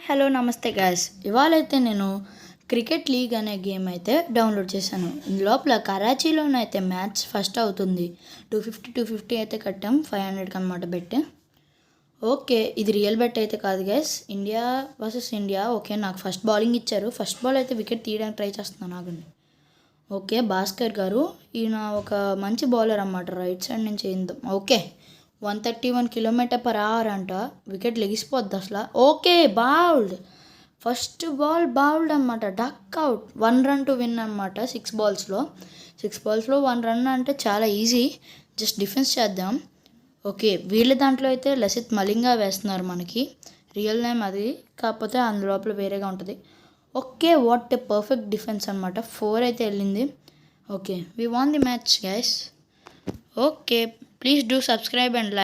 Hello నమస్తే guys. ఇవాళైతే నేను cricket league అనే గేమ్ అయితే డౌన్లోడ్ చేశాను. లోపల కరాచీలోనైతే మ్యాచ్ ఫస్ట్ అవుతుంది. 250 అయితే కట్టాం, 500 అనమాట బెట్. ఓకే, ఇది రియల్ బెట్ అయితే కాదు guys. India versus India. Okay, నాకు ఫస్ట్ బౌలింగ్ ఇచ్చారు. ఫస్ట్ బాల్ అయితే వికెట్ తీయడానికి ట్రై చేస్తున్నాను ఆగండి. ఓకే, భాస్కర్ గారు ఈయన ఒక మంచి బౌలర్ అన్నమాట. రైట్ సైడ్ నుంచి ఓకే 131 km/h అంట. వికెట్ లెగిసిపోద్ది అసలు. Okay, bowled. First ball bowled అనమాట. Duck out. 1 run to win అనమాట. 6 balls లో 1 run అంటే చాలా ఈజీ. జస్ట్ డిఫెన్స్ చేద్దాం. ఓకే, వీళ్ళ దాంట్లో అయితే లసిత్ మలింగా వేస్తున్నారు మనకి. రియల్ నేమ్ అది, కాకపోతే అందులోపల వేరేగా ఉంటుంది. Okay, what a perfect defence అనమాట. 4 అయితే వెళ్ళింది. Okay, we won the match guys. Okay, please do subscribe and like.